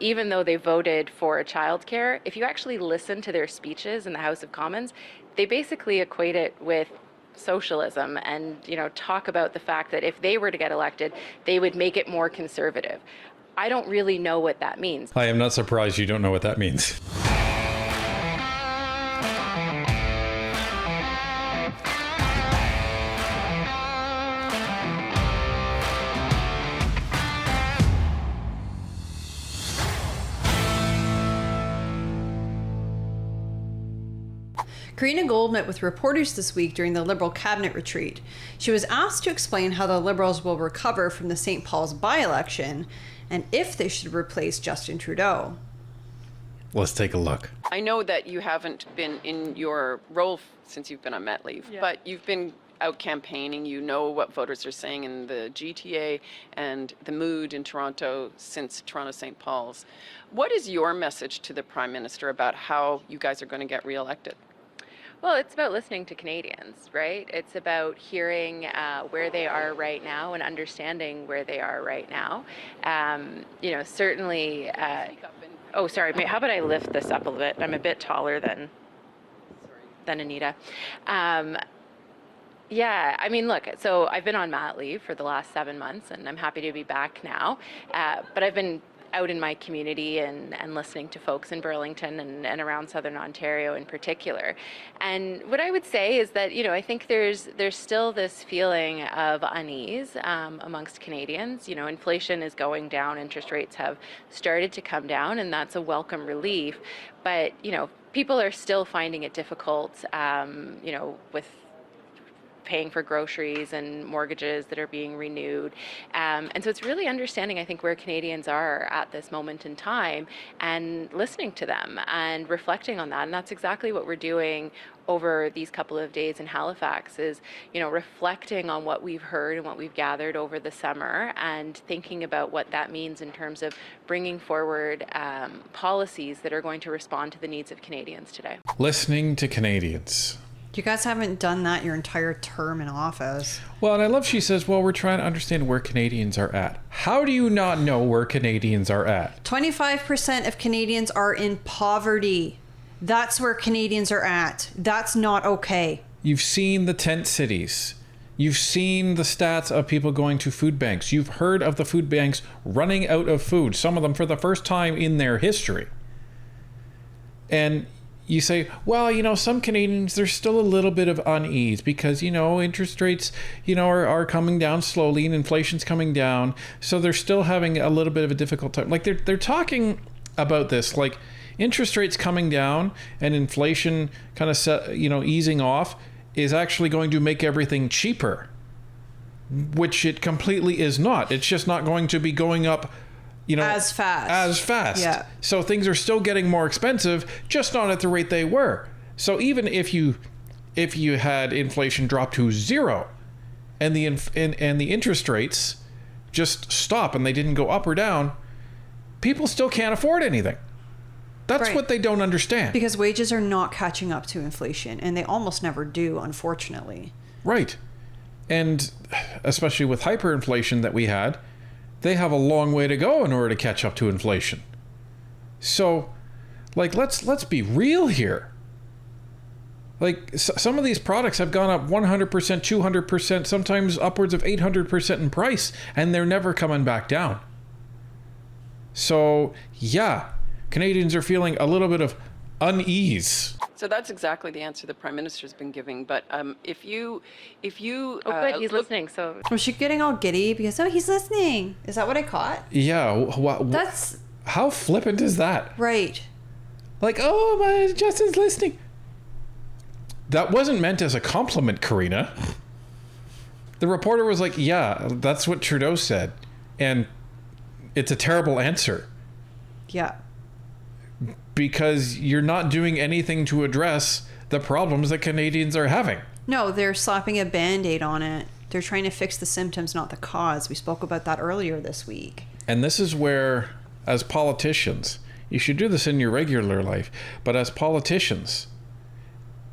even though they voted for childcare, if you actually listen to their speeches in the House of Commons, they basically equate it with socialism and, talk about the fact that if they were to get elected, they would make it more conservative. I don't really know what that means. I am not surprised you don't know what that means. Karina Gould met with reporters this week during the Liberal cabinet retreat. She was asked to explain how the Liberals will recover from the St. Paul's by-election and if they should replace Justin Trudeau. Let's take a look. I know that you haven't been in your role since you've been on mat leave, but you've been out campaigning. You know what voters are saying in the GTA and the mood in Toronto since Toronto St. Paul's. What is your message to the Prime Minister about how you guys are going to get reelected? Well, it's about listening to Canadians, right? It's about hearing where they are right now and understanding where they are right now. Certainly. Oh, sorry. How about I lift this up a little bit? I'm a bit taller than Anita. Look, so I've been on mat leave for the last 7 months, and I'm happy to be back now. But I've been out in my community and listening to folks in Burlington and around Southern Ontario in particular. And what I would say is that, I think there's still this feeling of unease amongst Canadians. Inflation is going down, interest rates have started to come down, and that's a welcome relief. But, people are still finding it difficult, with paying for groceries and mortgages that are being renewed. And so it's really understanding, I think, where Canadians are at this moment in time and listening to them and reflecting on that. And that's exactly what we're doing over these couple of days in Halifax is, reflecting on what we've heard and what we've gathered over the summer and thinking about what that means in terms of bringing forward policies that are going to respond to the needs of Canadians today. Listening to Canadians. You guys haven't done that your entire term in office. Well, and I love she says, well, we're trying to understand where Canadians are at. How do you not know where Canadians are at? 25% of Canadians are in poverty. That's where Canadians are at. That's not okay. You've seen the tent cities. You've seen the stats of people going to food banks. You've heard of the food banks running out of food, some of them for the first time in their history. And you say, well, some Canadians, there's still a little bit of unease because, interest rates, are coming down slowly and inflation's coming down. So they're still having a little bit of a difficult time. Like they're talking about this, like interest rates coming down and inflation kind of easing off is actually going to make everything cheaper, which it completely is not. It's just not going to be going up as fast. Yeah. So things are still getting more expensive, just not at the rate they were. So even if you had inflation drop to zero and the interest rates just stop and they didn't go up or down, people still can't afford anything. That's right. What they don't understand. Because wages are not catching up to inflation, and they almost never do, unfortunately. Right. And especially with hyperinflation that we had, they have a long way to go in order to catch up to inflation. So, let's be real here. Some of these products have gone up 100%, 200%, sometimes upwards of 800% in price, and they're never coming back down. So, yeah, Canadians are feeling a little bit of unease. So that's exactly the answer the Prime Minister's been giving. But if you good, he's listening. So was she getting all giddy because he's listening? Is that what I caught? Yeah. That's how flippant is that? Right. My Justin's listening. That wasn't meant as a compliment, Karina. The reporter was like, "Yeah, that's what Trudeau said," and it's a terrible answer. Yeah. Because you're not doing anything to address the problems that Canadians are having. No, they're slapping a Band-Aid on it. They're trying to fix the symptoms, not the cause. We spoke about that earlier this week. And this is where, as politicians, you should do this in your regular life, but as politicians,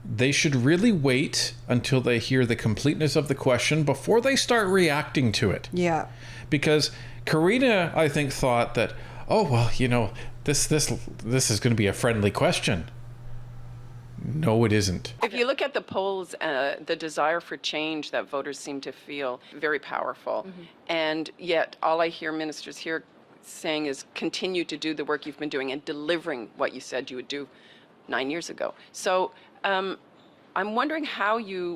they should really wait until they hear the completeness of the question before they start reacting to it. Yeah. Because Karina, I think, thought that, oh, well, this is going to be a friendly question. No, it isn't. If you look at the polls, the desire for change that voters seem to feel very powerful. And yet all I hear ministers here saying is continue to do the work you've been doing and delivering what you said you would do 9 years ago. So I'm wondering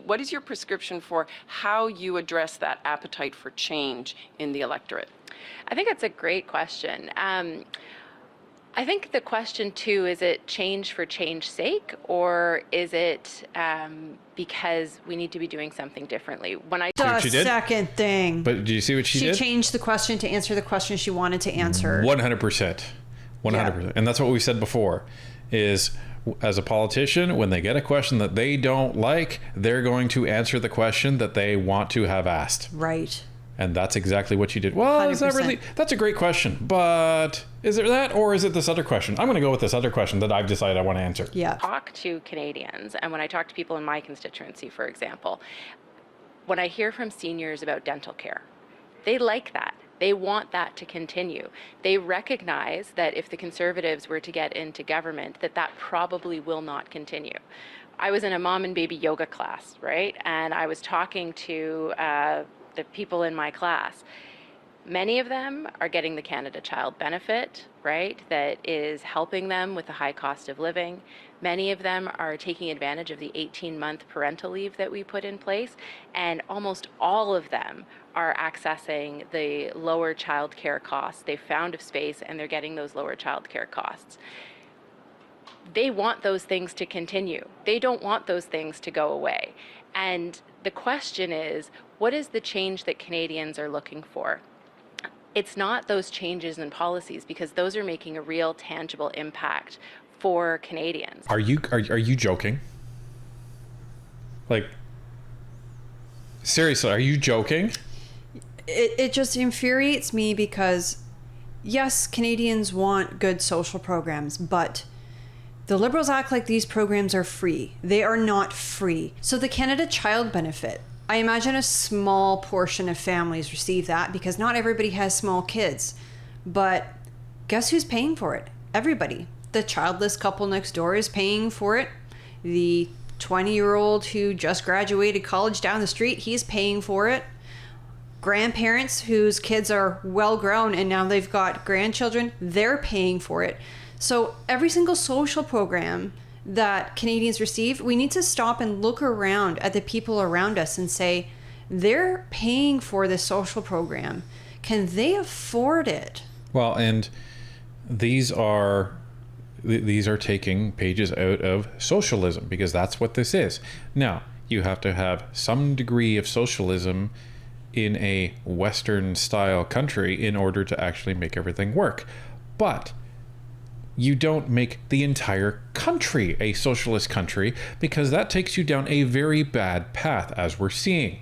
what is your prescription for how you address that appetite for change in the electorate? I think that's a great question. I think the question too, is it change for change's sake, or is it because we need to be doing something differently? When I what she The did? second thing. But do you see what she She did? changed the question to answer the question she wanted to answer. 100%. 100%. And that's what we said before, is as a politician, when they get a question that they don't like, they're going to answer the question that they want to have asked. Right. And that's exactly what she did. Well, is that 100%. really? That's a great question. But is it that, or is it this other question? I'm going to go with this other question that I've decided I want to answer. Yeah. talk to Canadians, and when I talk to people in my constituency, for example, when I hear from seniors about dental care, they like that. They want that to continue. They recognize that if the Conservatives were to get into government, that probably will not continue. I was in a mom and baby yoga class, right? And I was talking to the people in my class. Many of them are getting the Canada Child Benefit, right? That is helping them with the high cost of living. Many of them are taking advantage of the 18-month parental leave that we put in place. And almost all of them are accessing the lower child care costs. They've found a space and they're getting those lower child care costs. They want those things to continue. They don't want those things to go away. And the question is, what is the change that Canadians are looking for? It's not those changes in policies, because those are making a real tangible impact for Canadians. Are you joking? Like, seriously, are you joking? It just infuriates me because, yes, Canadians want good social programs, but the Liberals act like these programs are free. They are not free. So the Canada Child Benefit, I imagine a small portion of families receive that because not everybody has small kids. But guess who's paying for it? Everybody. The childless couple next door is paying for it. The 20-year-old who just graduated college down the street, he's paying for it. Grandparents whose kids are well grown and now they've got grandchildren, they're paying for it. So every single social program that Canadians receive, we need to stop and look around at the people around us and say, they're paying for this social program. Can they afford it? Well, and these are taking pages out of socialism, because that's what this is. Now, you have to have some degree of socialism in a Western style country in order to actually make everything work. But you don't make the entire country a socialist country, because that takes you down a very bad path, as we're seeing.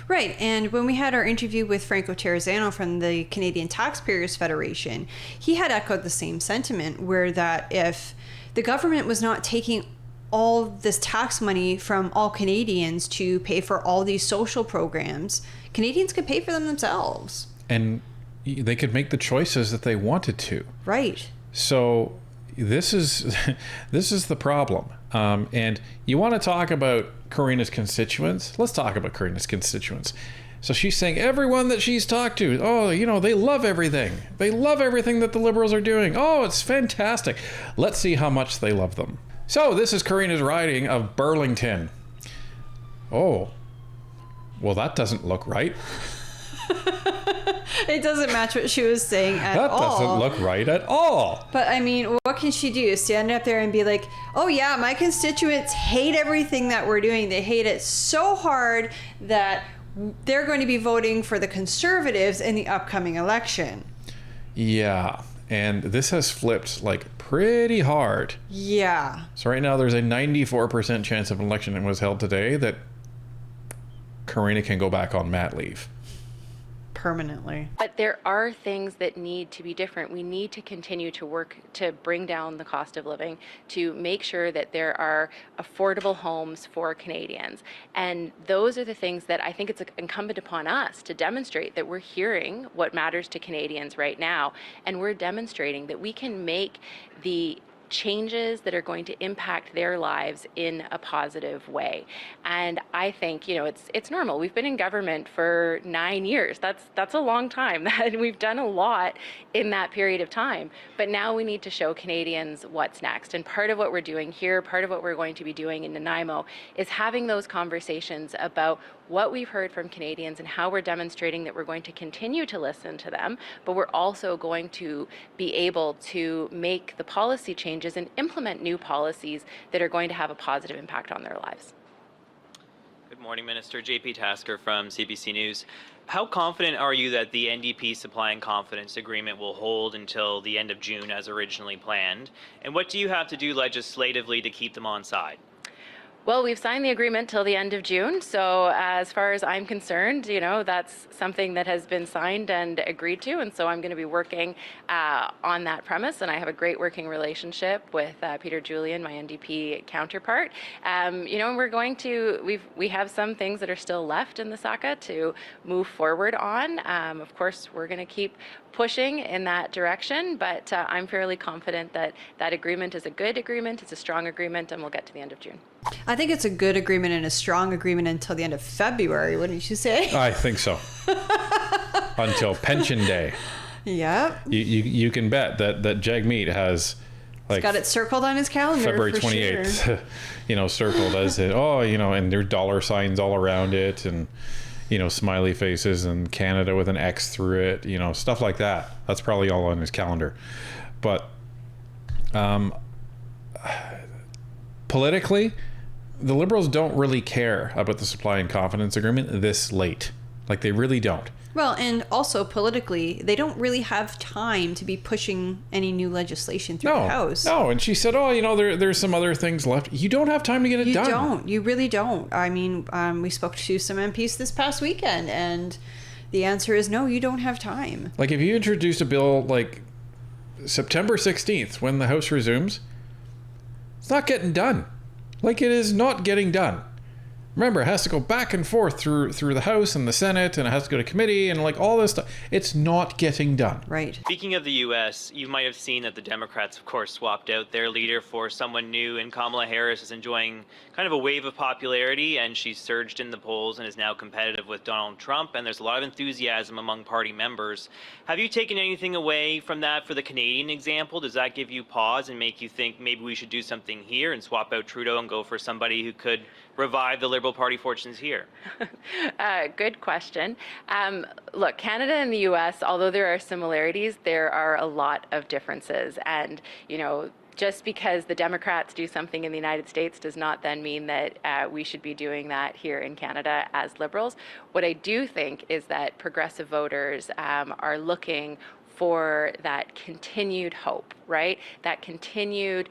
Right, and when we had our interview with Franco Terrazzano from the Canadian Taxpayers Federation, he had echoed the same sentiment, where that if the government was not taking all this tax money from all Canadians to pay for all these social programs, Canadians could pay for them themselves. And they could make the choices that they wanted to. Right. So this is the problem. And you want to talk about Karina's constituents? Let's talk about Karina's constituents. So she's saying everyone that she's talked to, they love everything. They love everything that the Liberals are doing. Oh, it's fantastic. Let's see how much they love them. So this is Karina's riding of Burlington. Oh, well, that doesn't look right. It doesn't match what she was saying at all. That doesn't look right at all. But I mean, what can she do? Stand up there and be like, oh yeah, my constituents hate everything that we're doing. They hate it so hard that they're going to be voting for the Conservatives in the upcoming election. Yeah, and this has flipped like pretty hard. Yeah. So right now there's a 94% chance of an election that was held today that Karina can go back on mat leave. permanently. But there are things that need to be different. We need to continue to work to bring down the cost of living, to make sure that there are affordable homes for Canadians. And those are the things that I think it's incumbent upon us to demonstrate that we're hearing what matters to Canadians right now. And we're demonstrating that we can make the changes that are going to impact their lives in a positive way. And I think, it's normal. We've been in government for 9 years. That's a long time. And we've done a lot in that period of time. But now we need to show Canadians what's next. And part of what we're doing here, part of what we're going to be doing in Nanaimo, is having those conversations about what we've heard from Canadians and how we're demonstrating that we're going to continue to listen to them, but we're also going to be able to make the policy changes and implement new policies that are going to have a positive impact on their lives. Good morning, Minister. JP Tasker from CBC News. How confident are you that the NDP Supply and Confidence Agreement will hold until the end of June as originally planned? And what do you have to do legislatively to keep them on side? Well, we've signed the agreement till the end of June. So as far as I'm concerned, that's something that has been signed and agreed to. And so I'm going to be working on that premise. And I have a great working relationship with Peter Julian, my NDP counterpart. And we're going to, we have some things that are still left in the SACA to move forward on. Of course, we're going to keep pushing in that direction, but I'm fairly confident that that agreement is a good agreement, it's a strong agreement, and we'll get to the end of June. I think it's a good agreement and a strong agreement until the end of February, wouldn't you say? I think so. Until Pension Day. Yep. You can bet that Jagmeet has He's got it circled on his calendar. February 28th, sure. Circled as it, and there's dollar signs all around it, and smiley faces, and Canada with an X through it, stuff like that. That's probably all on his calendar. But politically, the Liberals don't really care about the Supply and Confidence Agreement this late. Like, they really don't. Well, and also politically, they don't really have time to be pushing any new legislation through the House. No, and she said, there's some other things left. You don't have time to get it done. You don't. You really don't. I mean, we spoke to some MPs this past weekend, and the answer is no, you don't have time. Like, if you introduce a bill like September 16th, when the House resumes, it's not getting done. Like, it is not getting done. Remember, it has to go back and forth through the House and the Senate, and it has to go to committee, and all this stuff. It's not getting done. Right. Speaking of the U.S., you might have seen that the Democrats, of course, swapped out their leader for someone new, and Kamala Harris is enjoying kind of a wave of popularity, and she's surged in the polls and is now competitive with Donald Trump, and there's a lot of enthusiasm among party members. Have you taken anything away from that for the Canadian example? Does that give you pause and make you think maybe we should do something here and swap out Trudeau and go for somebody who could revive the Liberal Party fortunes here? Good question. Look, Canada and the U.S., although there are similarities, there are a lot of differences. And, just because the Democrats do something in the United States does not then mean that we should be doing that here in Canada as Liberals. What I do think is that progressive voters are looking for that continued hope, right? That continued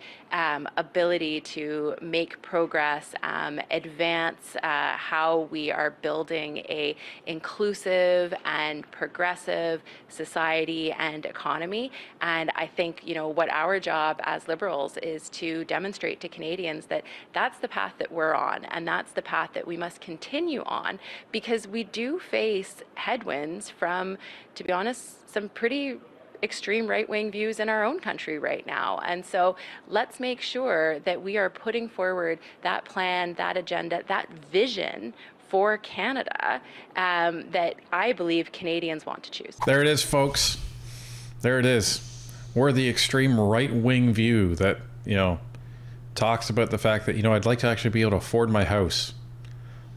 ability to make progress, advance how we are building a inclusive and progressive society and economy. And I think, what our job as Liberals is to demonstrate to Canadians that that's the path that we're on, and that's the path that we must continue on, because we do face headwinds from, to be honest, some pretty extreme right-wing views in our own country right now. And so let's make sure that we are putting forward that plan, that agenda, that vision for Canada that I believe Canadians want to choose. There it is, folks. There it is. We're the extreme right-wing view that, talks about the fact that, I'd like to actually be able to afford my house.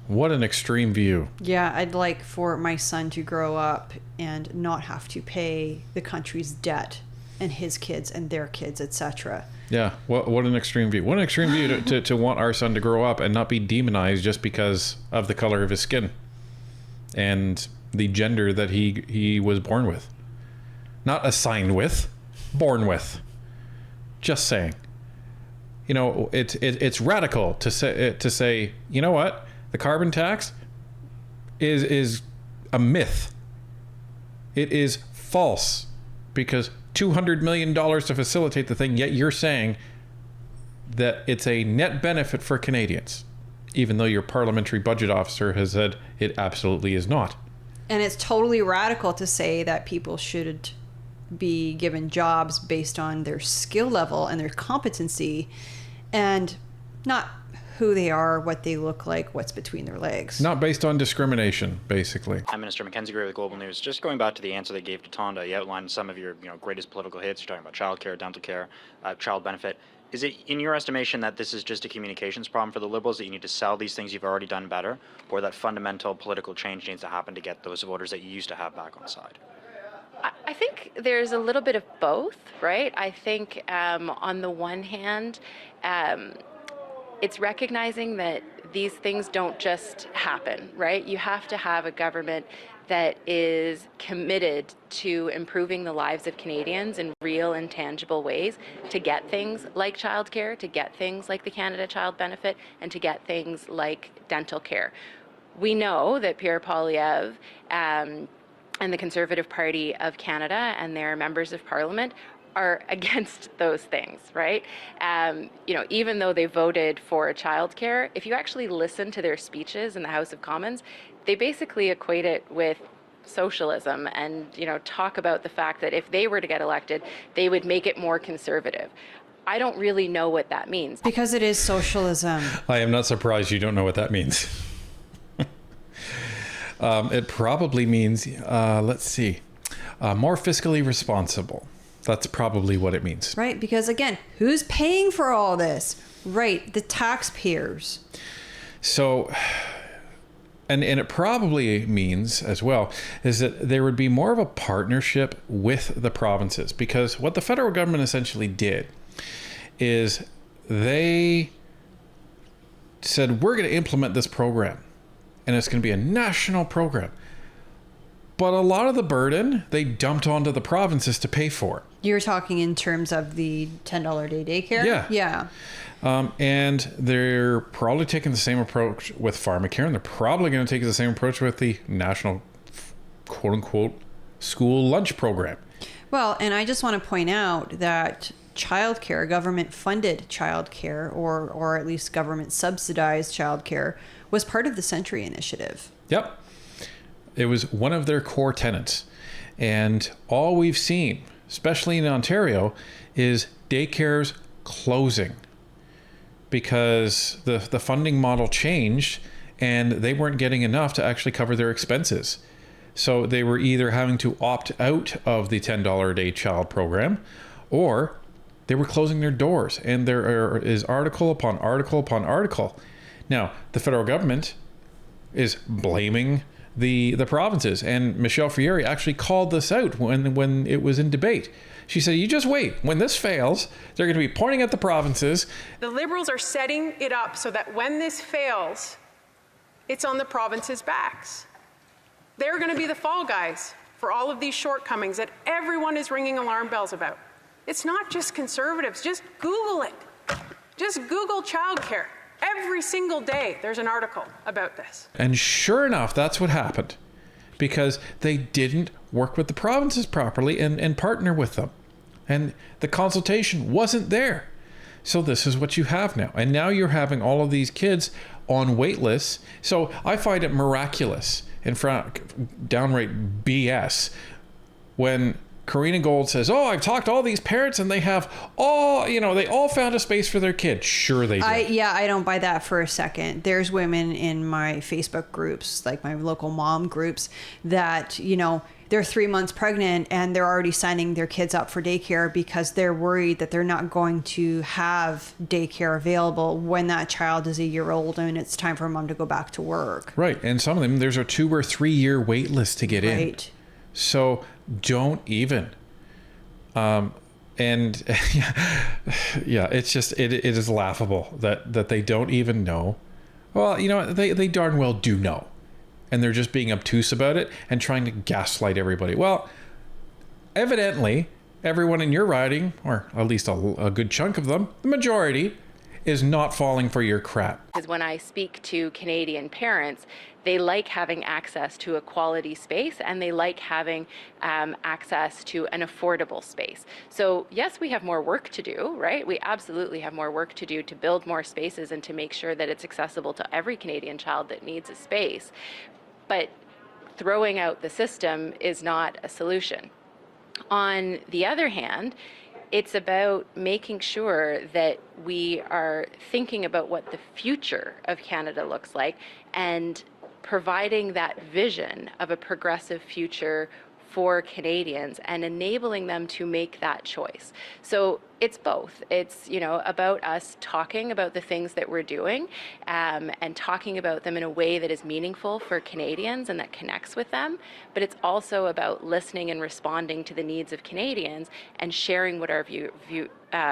What an extreme view. Yeah, I'd like for my son to grow up and not have to pay the country's debt and his kids and their kids, etc. Yeah, what an extreme view. What an extreme view to want our son to grow up and not be demonized just because of the color of his skin and the gender that he was born with. Not assigned with, born with. Just saying. It's radical to say, you know what? The carbon tax is a myth. It is false, because $200 million to facilitate the thing, yet you're saying that it's a net benefit for Canadians, even though your parliamentary budget officer has said it absolutely is not. And it's totally radical to say that people should be given jobs based on their skill level and their competency, and not who they are, what they look like, what's between their legs. Not based on discrimination, basically. I'm Minister Mackenzie Gray with Global News. Just going back to the answer they gave to Tonda, you outlined some of your greatest political hits. You're talking about childcare, dental care, child benefit. Is it, in your estimation, that this is just a communications problem for the Liberals, that you need to sell these things you've already done better, or that fundamental political change needs to happen to get those voters that you used to have back on side? I think there's a little bit of both, right? I think on the one hand, it's recognizing that these things don't just happen, right? You have to have a government that is committed to improving the lives of Canadians in real and tangible ways, to get things like childcare, to get things like the Canada Child Benefit, and to get things like dental care. We know that Pierre Poilievre and the Conservative Party of Canada and their members of Parliament are against those things, right? Even though they voted for childcare, if you actually listen to their speeches in the House of Commons, they basically equate it with socialism and, talk about the fact that if they were to get elected, they would make it more conservative. I don't really know what that means. Because it is socialism. I am not surprised you don't know what that means. It probably means, more fiscally responsible. That's probably what it means. Right, because again, who's paying for all this? Right, the taxpayers. So, and it probably means as well is that there would be more of a partnership with the provinces, because what the federal government essentially did is they said, we're going to implement this program and it's going to be a national program. But a lot of the burden they dumped onto the provinces to pay for. You're talking in terms of the $10 a day daycare? Yeah. Yeah. And they're probably taking the same approach with pharmacare, and they're probably going to take the same approach with the national, quote unquote, school lunch program. Well, and I just want to point out that childcare, government funded childcare, or at least government subsidized childcare, was part of the Century Initiative. Yep. It was one of their core tenets. And all we've seen, especially in Ontario, is daycares closing because the funding model changed and they weren't getting enough to actually cover their expenses. So they were either having to opt out of the $10 a day child program, or they were closing their doors. And there is article upon article upon article. Now, the federal government is blaming the provinces, and Michelle Fieri actually called this out when it was in debate. She said, you just wait. When this fails, they're going to be pointing at the provinces. The Liberals are setting it up so that when this fails, it's on the provinces' backs. They're going to be the fall guys for all of these shortcomings that everyone is ringing alarm bells about. It's not just Conservatives. Just Google it. Just Google childcare. Every single day, there's an article about this. And sure enough, that's what happened, because they didn't work with the provinces properly and partner with them. And the consultation wasn't there. So this is what you have now. And now you're having all of these kids on wait lists. So I find it miraculous and downright BS when Karina Gould says, oh, I've talked to all these parents and they have they all found a space for their kid. Sure they did. I don't buy that for a second. There's women in my Facebook groups, like my local mom groups, that, they're 3 months pregnant and they're already signing their kids up for daycare because they're worried that they're not going to have daycare available when that child is a year old and it's time for mom to go back to work. Right. And some of them, there's a 2 or 3 year wait list to get in. Right. So don't even. And it's just, it is laughable that they don't even know. Well, they darn well do know. And they're just being obtuse about it and trying to gaslight everybody. Well, evidently, everyone in your riding, or at least a good chunk of them, the majority, is not falling for your crap. Because when I speak to Canadian parents, they like having access to a quality space, and they like having access to an affordable space. So yes, we have more work to do, right? We absolutely have more work to do to build more spaces and to make sure that it's accessible to every Canadian child that needs a space. But throwing out the system is not a solution. On the other hand, it's about making sure that we are thinking about what the future of Canada looks like and providing that vision of a progressive future for Canadians and enabling them to make that choice. So it's both. It's, about us talking about the things that we're doing and talking about them in a way that is meaningful for Canadians and that connects with them. But it's also about listening and responding to the needs of Canadians and sharing what our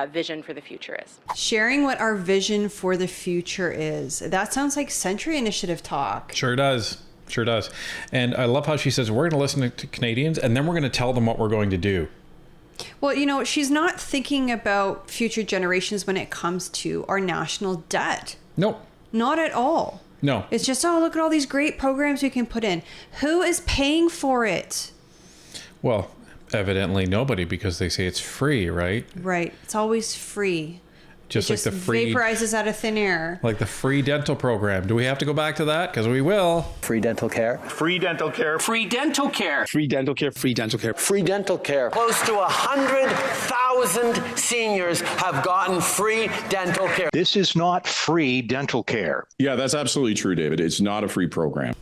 vision for the future is. Sharing what our vision for the future is. That sounds like Century Initiative talk. Sure does. Sure does. And I love how she says, we're going to listen to Canadians and then we're going to tell them what we're going to do. Well, she's not thinking about future generations when it comes to our national debt. Nope. Not at all. No. It's just, look at all these great programs we can put in. Who is paying for it? Well, evidently nobody, because they say it's free, right? Right. It's always free. Just it like the free vaporizes out of thin air. Like the free dental program. Do we have to go back to that? Because we will. Free dental care. Free dental care. Free dental care. Free dental care. Free dental care. Free dental care. Close to 100,000 seniors have gotten free dental care. This is not free dental care. Yeah, that's absolutely true, David. It's not a free program.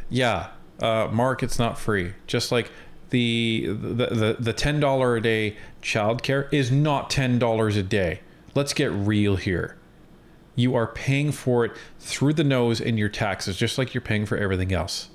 Yeah, Mark, it's not free. Just like the $10 a day childcare is not $10 a day. Let's get real here. You are paying for it through the nose in your taxes, just like you're paying for everything else.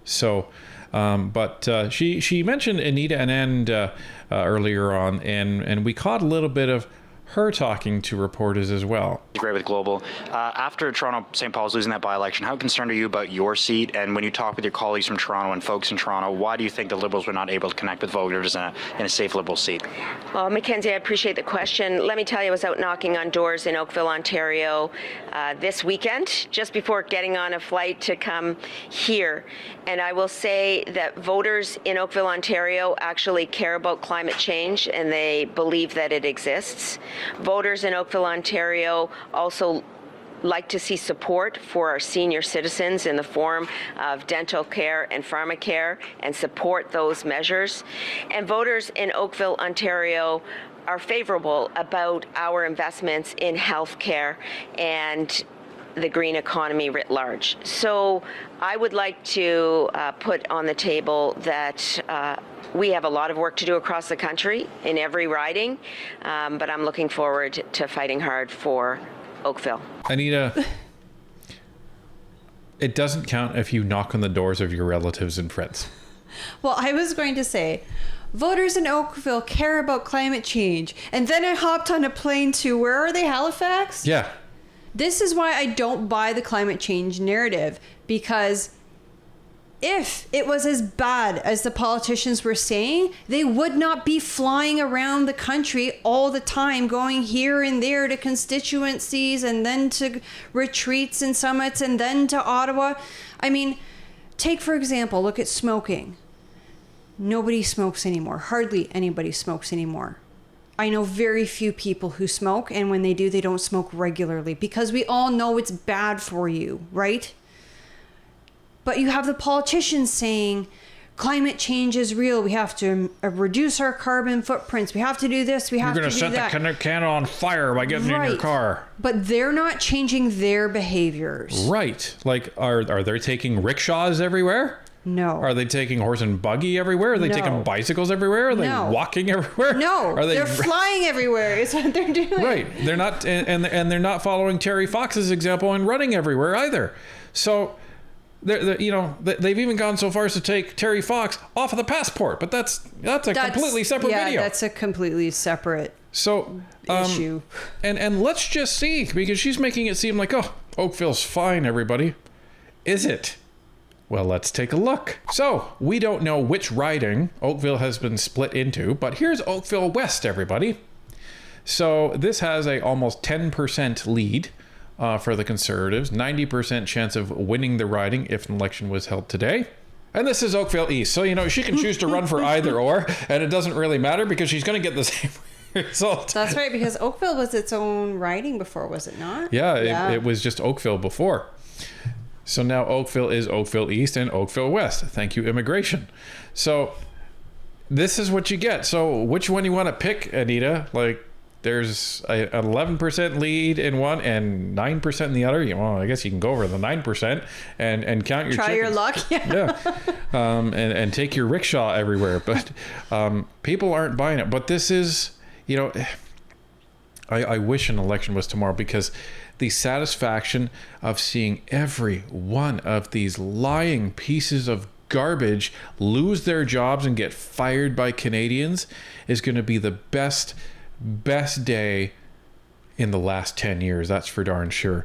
So, but she mentioned Anita Anand earlier on, and we caught a little bit of her talking to reporters as well. Great with Global. After Toronto, St. Paul's losing that by-election, how concerned are you about your seat? And when you talk with your colleagues from Toronto and folks in Toronto, why do you think the Liberals were not able to connect with voters in a safe Liberal seat? Well, Mackenzie, I appreciate the question. Let me tell you, I was out knocking on doors in Oakville, Ontario this weekend, just before getting on a flight to come here. And I will say that voters in Oakville, Ontario actually care about climate change, and they believe that it exists. Voters in Oakville, Ontario also like to see support for our senior citizens in the form of dental care and pharmacare, and support those measures. And voters in Oakville, Ontario are favorable about our investments in healthcare and the green economy writ large. So I would like to put on the table that we have a lot of work to do across the country in every riding, but I'm looking forward to fighting hard for Oakville. Anita, it doesn't count if you knock on the doors of your relatives and friends. Well, I was going to say, voters in Oakville care about climate change. And then I hopped on a plane to, where are they, Halifax? Yeah. This is why I don't buy the climate change narrative, because if it was as bad as the politicians were saying, they would not be flying around the country all the time, going here and there to constituencies and then to retreats and summits and then to Ottawa. I mean, take, for example, look at smoking. Nobody smokes anymore. Hardly anybody smokes anymore. I know very few people who smoke, and when they do, they don't smoke regularly, because we all know it's bad for you, right? But you have the politicians saying climate change is real. We have to reduce our carbon footprints. We have to do this. We have to do that. You're going to set the can on fire by getting in your car. But they're not changing their behaviors. Right. Like, are they taking rickshaws everywhere? No. Are they taking horse and buggy everywhere? Are they taking bicycles everywhere? Are they walking everywhere? No. They're flying everywhere is what they're doing. Right. They're not, and they're not following Terry Fox's example and running everywhere either. So, they've even gone so far as to take Terry Fox off of the passport, but that's a completely separate video. Yeah, that's a completely separate issue. And let's just see, because she's making it seem like, oh, Oakville's fine, everybody. Is it? Well, let's take a look. So, we don't know which riding Oakville has been split into, but here's Oakville West, everybody. So this has a almost 10% lead for the Conservatives, 90% chance of winning the riding if an election was held today. And this is Oakville East. So, she can choose to run for either or, and it doesn't really matter because she's going to get the same result. That's right, because Oakville was its own riding before, was it not? Yeah. It was just Oakville before. So now Oakville is Oakville East and Oakville West. Thank you, immigration. So this is what you get. So which one you want to pick, Anita? There's an 11% lead in one and 9% in the other. Well, I guess you can go over the 9% and count your Try your chickens. luck. Yeah. And take your rickshaw everywhere. But people aren't buying it. But this is, I wish an election was tomorrow, because the satisfaction of seeing every one of these lying pieces of garbage lose their jobs and get fired by Canadians is going to be the best day in the last 10 years. That's for darn sure.